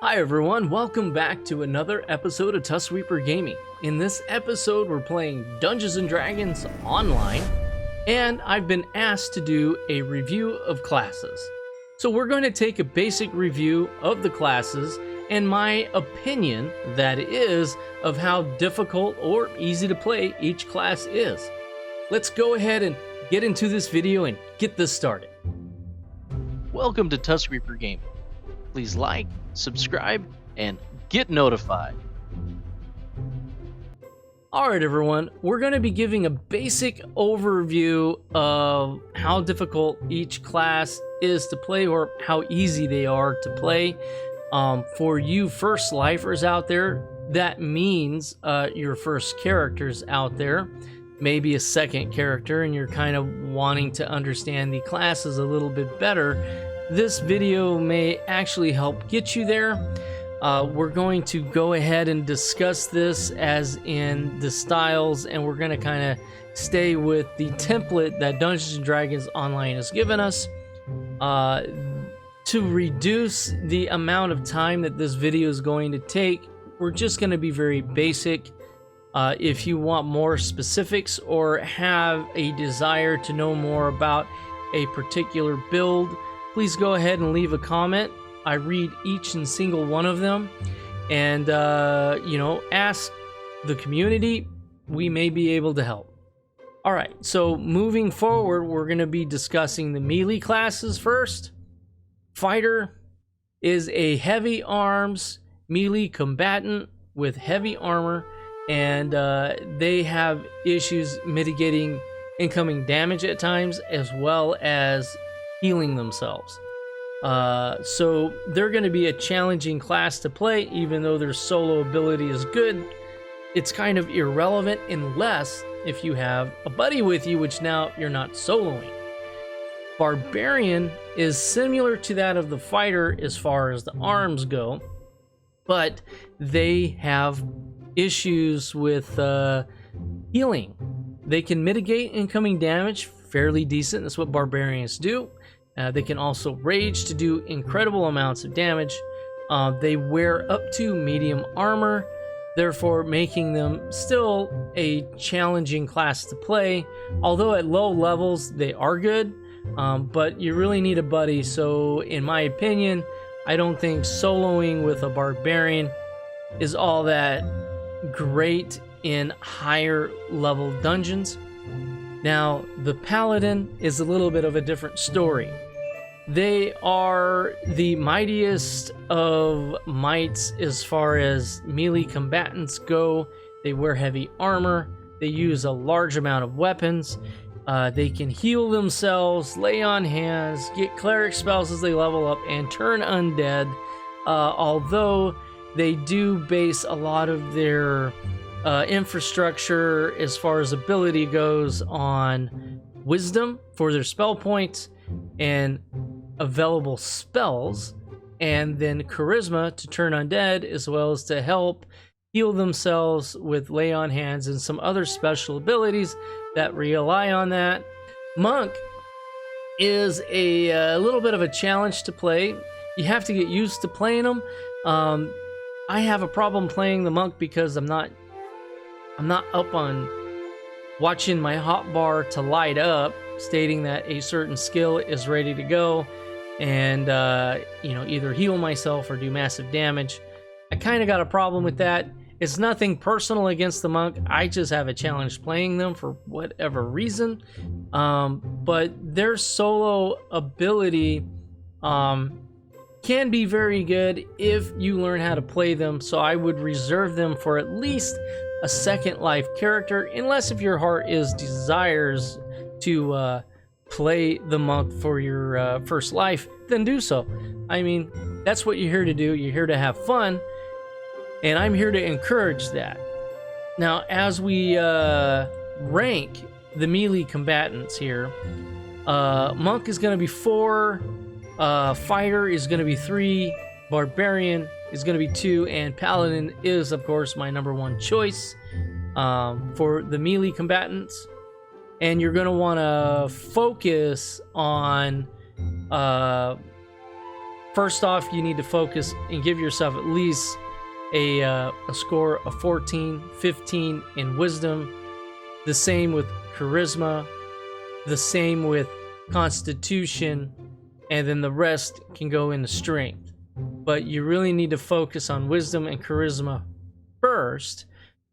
Hi everyone, welcome back to another episode of Tusk Gaming. In this episode, we're playing Dungeons & Dragons Online, and I've been asked to do a review of classes. So we're going to take a basic review of the classes and my opinion, that is, of how difficult or easy to play each class is. Let's go ahead and get into this video and get this started. Welcome to Tusk Gaming. Please like, subscribe, and get notified. Alright everyone, we're going to be giving a basic overview of how difficult each class is to play or how easy they are to play. For you first lifers out there, that means your first characters out there, maybe a second character, and you're kind of wanting to understand the classes a little bit better. This video may actually help get you there. We're going to go ahead and discuss this as in the styles, and we're going to kind of stay with the template that Dungeons & Dragons Online has given us. To reduce the amount of time that this video is going to take, we're just going to be very basic. If you want more specifics or have a desire to know more about a particular build, please go ahead and leave a comment. I read each and single one of them, and ask the community. We may be able to help. All right, so moving forward, we're going to be discussing the melee classes first. Fighter is a heavy arms melee combatant with heavy armor, and they have issues mitigating incoming damage at times, as well as healing themselves. So they're going to be a challenging class to play, even though their solo ability is good. It's kind of irrelevant unless if you have a buddy with you, which now you're not soloing. Barbarian is similar to that of the fighter as far as the arms go, but they have issues with healing. They can mitigate incoming damage fairly decent. That's what barbarians do. They can also rage to do incredible amounts of damage. They wear up to medium armor, therefore making them still a challenging class to play. Although at low levels they are good, but you really need a buddy. So in my opinion, I don't think soloing with a barbarian is all that great in higher level dungeons. Now, the Paladin is a little bit of a different story. They are the mightiest of mights as far as melee combatants go. They wear heavy armor. They use a large amount of weapons. They can heal themselves, lay on hands, get cleric spells as they level up, and turn undead. Although they do base a lot of their infrastructure as far as ability goes on wisdom for their spell points and available spells, and then charisma to turn undead, as well as to help heal themselves with lay on hands and some other special abilities that rely on that. Monk is a little bit of a challenge to play. You have to get used to playing them. I have a problem playing the monk because I'm not up on watching my hotbar to light up, stating that a certain skill is ready to go, and either heal myself or do massive damage. I kind of got a problem with that. It's nothing personal against the monk. I just have a challenge playing them for whatever reason. But their solo ability can be very good if you learn how to play them. So I would reserve them for at least a second life character, unless if your heart desires to play the monk for your first life, then do so. I mean, that's what you're here to do. You're here to have fun, and I'm here to encourage that. Now, as we rank the melee combatants here, monk is going to be 4, fighter is going to be 3, barbarian is going to be 2, and paladin is, of course, my number 1 choice for the melee combatants. And you're going to want to focus on First off, you need to focus and give yourself at least a score of 14, 15 in wisdom. The same with charisma. The same with constitution. And then the rest can go into strength. But you really need to focus on wisdom and charisma first,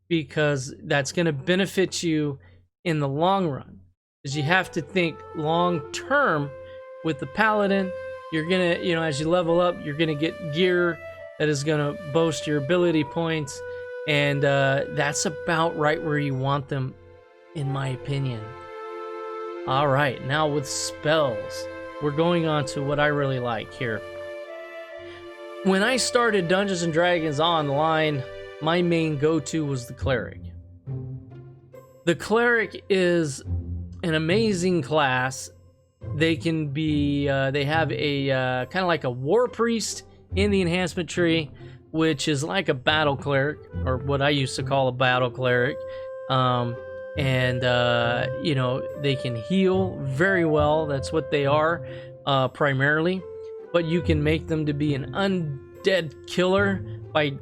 because that's going to benefit you in the long run. Because you have to think long term with the paladin. You're going to, as you level up, you're going to get gear that is going to boost your ability points. And that's about right where you want them, in my opinion. All right, now with spells, we're going on to what I really like here. When I started Dungeons & Dragons Online, my main go-to was the Cleric. The Cleric is an amazing class. They can be, they have a kind of like a War Priest in the enhancement tree, which is like a Battle Cleric, or what I used to call a Battle Cleric. They can heal very well. That's what they are, primarily. But you can make them to be an undead killer by,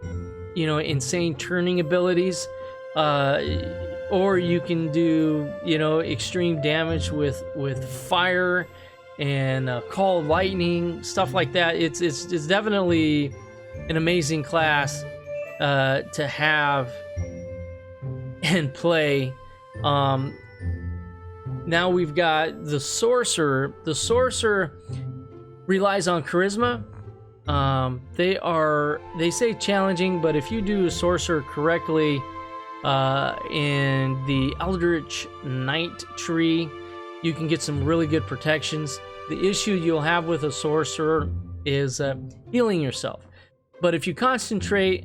insane turning abilities. Or you can do, extreme damage with fire and call lightning, stuff like that. It's definitely an amazing class to have and play. Now we've got the Sorcerer. The Sorcerer relies on charisma. They say challenging, but if you do a Sorcerer correctly, in the Eldritch Knight tree, you can get some really good protections. The issue you'll have with a Sorcerer is healing yourself. But if you concentrate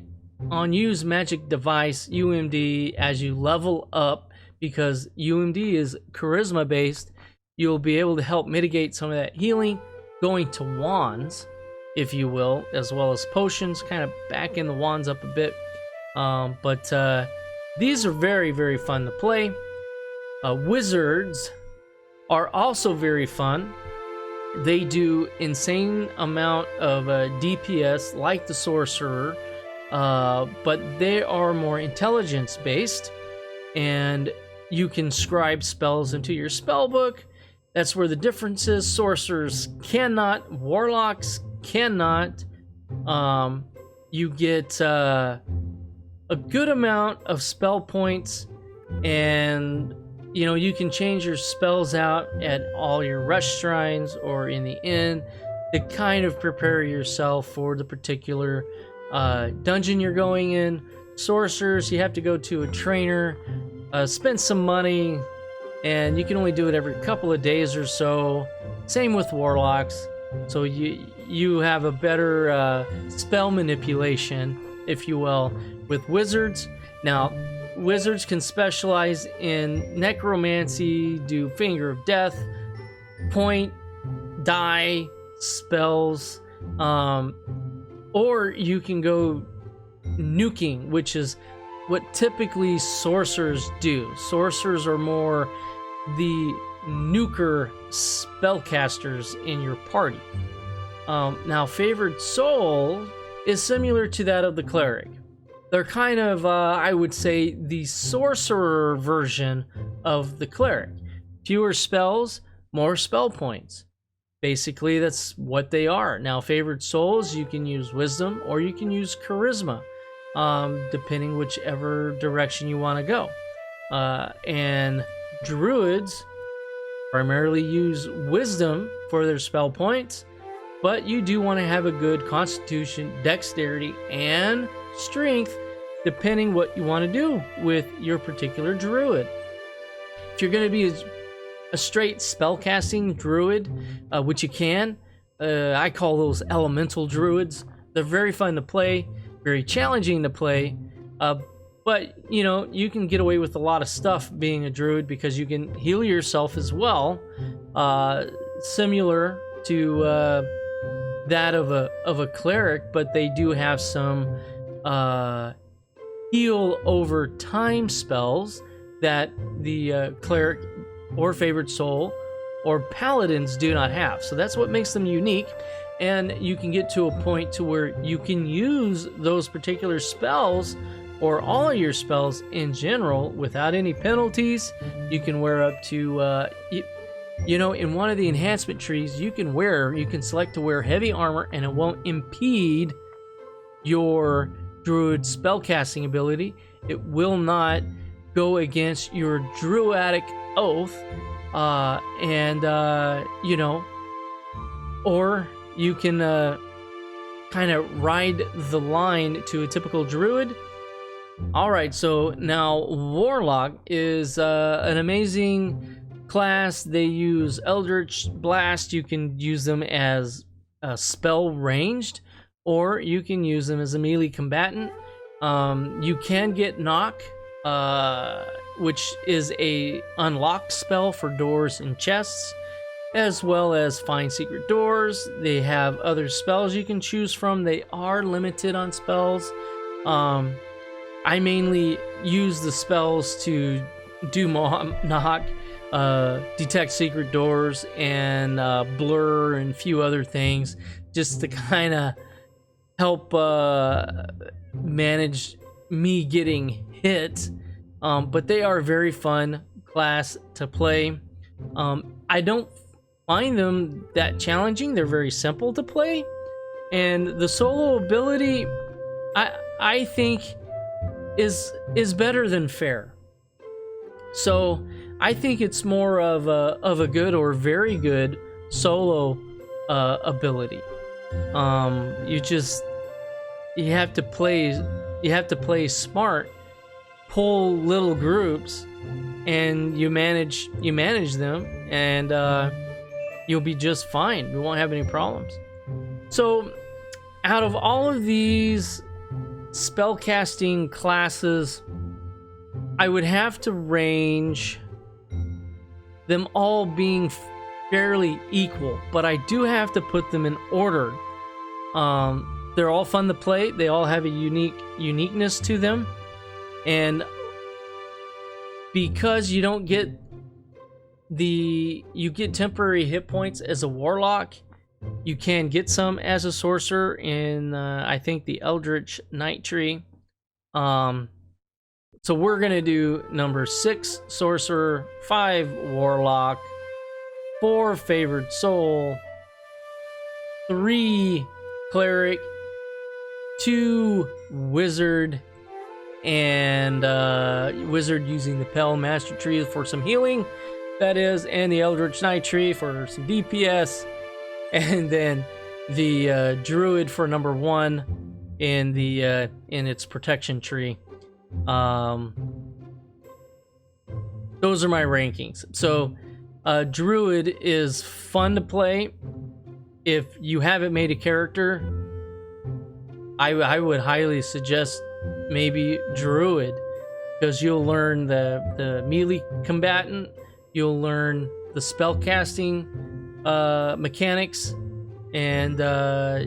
on use magic device, UMD, as you level up, because UMD is charisma based, you'll be able to help mitigate some of that healing, going to wands, if you will, as well as potions, kind of backing the wands up a bit. But these are very, very fun to play. Wizards are also very fun. They do insane amount of DPS like the Sorcerer, but they are more intelligence based, and you can scribe spells into your spell book. That's where the difference is. Sorcerers cannot, warlocks cannot. You get a good amount of spell points, and you can change your spells out at all your rush shrines or in the inn to kind of prepare yourself for the particular dungeon you're going in. Sorcerers, you have to go to a trainer, spend some money, and you can only do it every couple of days or so. Same with warlocks. So you have a better spell manipulation, if you will, with wizards. Now, wizards can specialize in necromancy, do finger of death, point, die, spells, or you can go nuking, which is what typically sorcerers do. Sorcerers are more the nuker spellcasters in your party. Now, favored soul is similar to that of the cleric. They're kind of, I would say, the sorcerer version of the cleric. Fewer spells, more spell points. Basically, that's what they are. Now, favored souls, you can use wisdom or you can use charisma, depending whichever direction you want to go. And druids primarily use wisdom for their spell points, but you do want to have a good constitution, dexterity, and strength, depending what you want to do with your particular druid. If you're going to be a straight spellcasting druid, which you can, I call those elemental druids. They're very fun to play, very challenging to play, but you can get away with a lot of stuff being a druid because you can heal yourself as well, similar to that of a cleric, but they do have some heal over time spells that the cleric or favored soul or paladins do not have. So that's what makes them unique. and you can get to a point to where you can use those particular spells or all of your spells in general without any penalties. You can wear up to you know, in one of the enhancement trees, you can select to wear heavy armor, and it won't impede your druid spellcasting ability. It will not go against your druidic oath, you know, or you can kind of ride the line to a typical druid. All right, so now Warlock is an amazing class. They use Eldritch Blast. You can use them as spell ranged, or you can use them as a melee combatant. You can get Knock, which is a unlocked spell for doors and chests, as well as Find Secret Doors. They have other spells you can choose from. They are limited on spells. I mainly use the spells to do Knock, Detect Secret Doors, and Blur, and a few other things, just to kind of help manage me getting hit. But they are a very fun class to play. I don't find them that challenging. They're very simple to play, and the solo ability, I think, is better than fair. So I think it's more of a good or very good solo ability. You have to play smart, pull little groups, and you manage them, and you'll be just fine. You won't have any problems. So out of all of these spellcasting classes, I would have to range them all being fairly equal, but I do have to put them in order. They're all fun to play. They all have a uniqueness to them, and because you don't get you get temporary hit points as a warlock, you can get some as a sorcerer in I think the Eldritch Night Tree. So we're gonna do number 6 sorcerer, 5 warlock, 4 favored soul, 3 cleric, 2 wizard, and wizard using the Pell Master Tree for some healing, that is, and the Eldritch Night Tree for some DPS, and then the druid for number 1 in the in its protection tree. Those are my rankings. So druid is fun to play. If you haven't made a character, I would highly suggest maybe druid, because you'll learn the melee combatant, you'll learn the spellcasting mechanics, and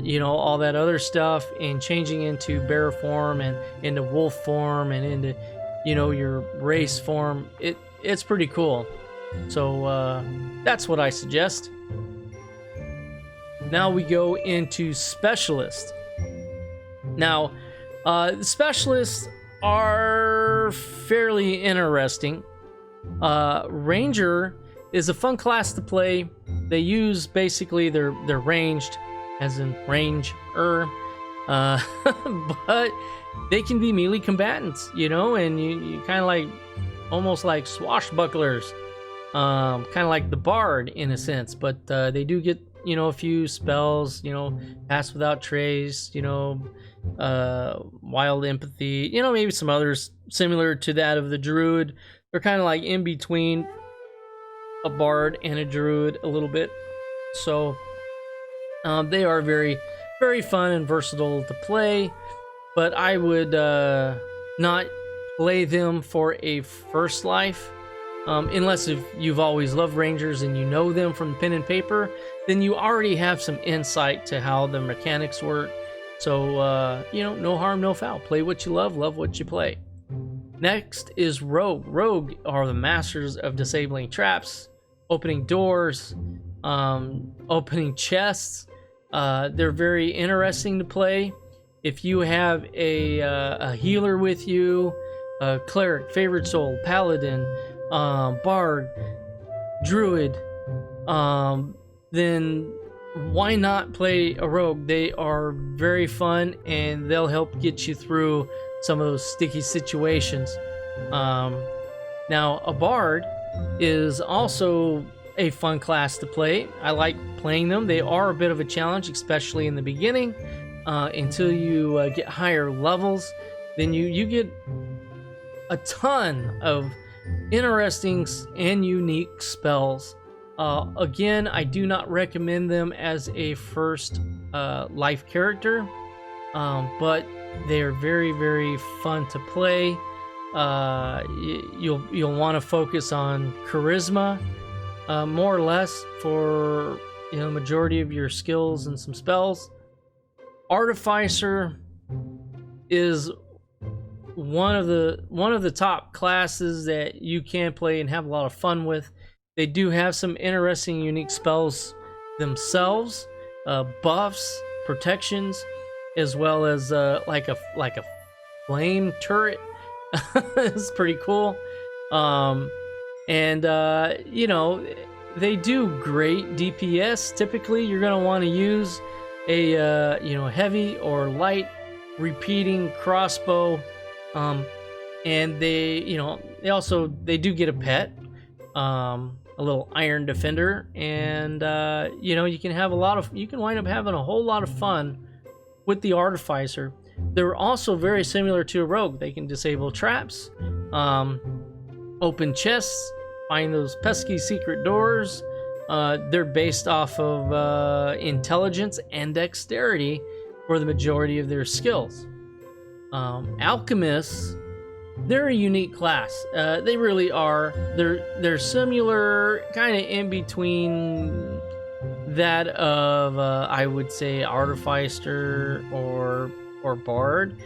you know, all that other stuff, and changing into bear form and into wolf form and into, you know, your race form. It's pretty cool. So that's what I suggest. Now we go into specialist. Now the specialists are fairly interesting. Ranger is a fun class to play. They use basically they're ranged, as in ranger, but they can be melee combatants, you know, and you kind of like almost like swashbucklers, kind of like the bard in a sense, but they do get, you know, a few spells, you know, pass without trace, you know, wild empathy, you know, maybe some others similar to that of the druid. They're kind of like in between a bard and a druid a little bit. So they are very, very fun and versatile to play, but I would not play them for a first life. Unless if you've always loved rangers and you know them from pen and paper, then you already have some insight to how the mechanics work. So, you know, no harm, no foul. Play what you love what you play. Next is rogue. Rogue are the masters of disabling traps, opening doors, opening chests, They're very interesting to play. If you have a healer with you, a cleric, favorite soul, paladin, bard, druid, then why not play a rogue? They are very fun and they'll help get you through some of those sticky situations. Now, a bard is also a fun class to play. I like playing them. They are a bit of a challenge, especially in the beginning, until you get higher levels. Then you get a ton of interesting and unique spells. Again, I do not recommend them as a first life character, but they're very, very fun to play. You'll want to focus on charisma, more or less, for the majority of your skills and some spells. Artificer is one of the top classes that you can play and have a lot of fun with. They do have some interesting, unique spells themselves, buffs, protections, as well as like a flame turret. It's pretty cool. They do great DPS. Typically, you're gonna want to use a heavy or light repeating crossbow. And they do get a pet, a little iron defender, and you can wind up having a whole lot of fun with the artificer. They're also very similar to a rogue. They can disable traps, open chests, find those pesky secret doors. They're based off of intelligence and dexterity for the majority of their skills. Alchemists, they're a unique class. They really are. They're similar, kind of in between that of I would say artificer or bard.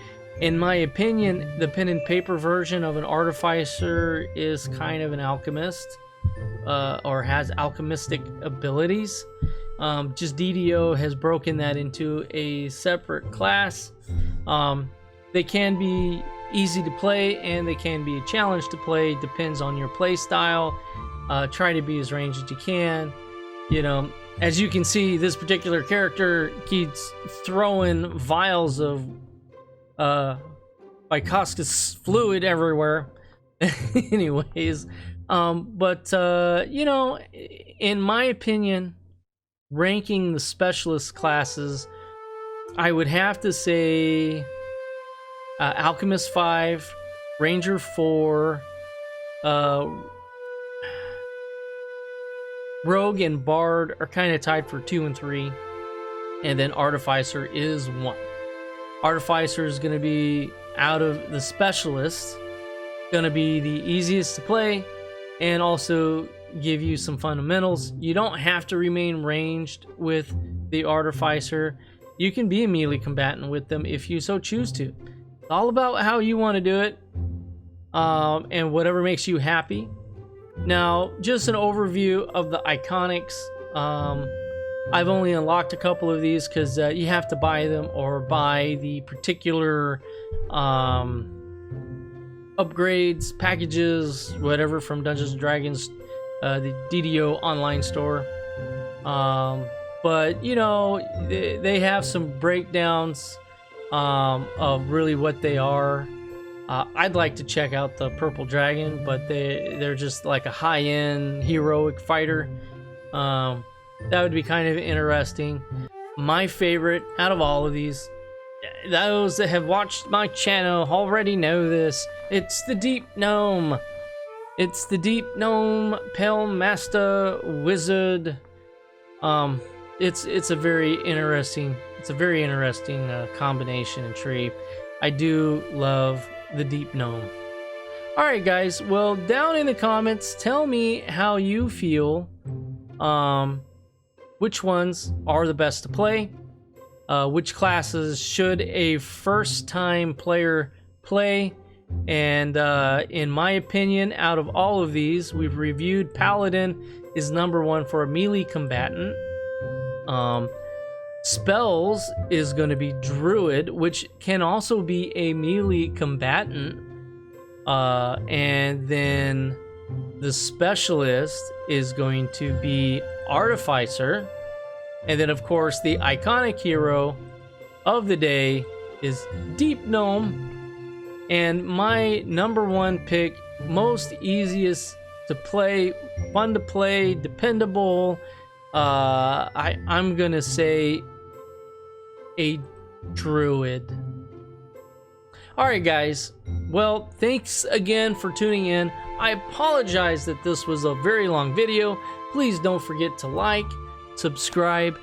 In my opinion, the pen and paper version of an artificer is kind of an alchemist, or has alchemistic abilities. Just DDO has broken that into a separate class. They can be easy to play and they can be a challenge to play. Depends on your play style. Try to be as ranged as you can. As you can see, this particular character keeps throwing vials of Vycoscus fluid everywhere. Anyways, in my opinion, ranking the specialist classes, I would have to say Alchemist 5, Ranger 4, Rogue and Bard are kind of tied for 2 and 3, and then Artificer is 1. Artificer is going to be, out of the specialists, going to be the easiest to play and also give you some fundamentals. You don't have to remain ranged with the Artificer. You can be a melee combatant with them if you so choose to. It's all about how you want to do it, and whatever makes you happy. Now, just an overview of the iconics. I've only unlocked a couple of these because you have to buy them or buy the particular upgrades, packages, whatever from Dungeons & Dragons, the DDO online store. But they have some breakdowns of really what they are. I'd like to check out the Purple Dragon, but they're just like a high-end heroic fighter. That would be kind of interesting. My favorite out of all of these, those that have watched my channel already know this, it's the Deep Gnome. It's the Deep Gnome Pale Master Wizard. It's a very interesting combination and tree. I do love the Deep Gnome. Alright guys, well, down in the comments, tell me how you feel. Which ones are the best to play? Which classes should a first-time player play? And in my opinion, out of all of these, we've reviewed Paladin is number 1 for a melee combatant. Spells is going to be Druid, which can also be a melee combatant. And then the Specialist is going to be Artificer. And then, of course, the iconic hero of the day is Deep Gnome. And my number one pick, most easiest to play, fun to play, dependable, I'm gonna say a Druid. Alright guys, well, thanks again for tuning in. I apologize that this was a very long video. Please don't forget to like, subscribe,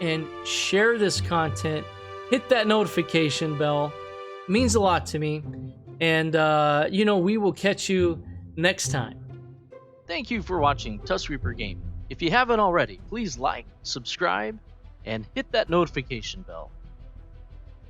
and share this content. Hit that notification bell. It means a lot to me. And, we will catch you next time. Thank you for watching Tusk Reaper Gaming. If you haven't already, please like, subscribe, and hit that notification bell.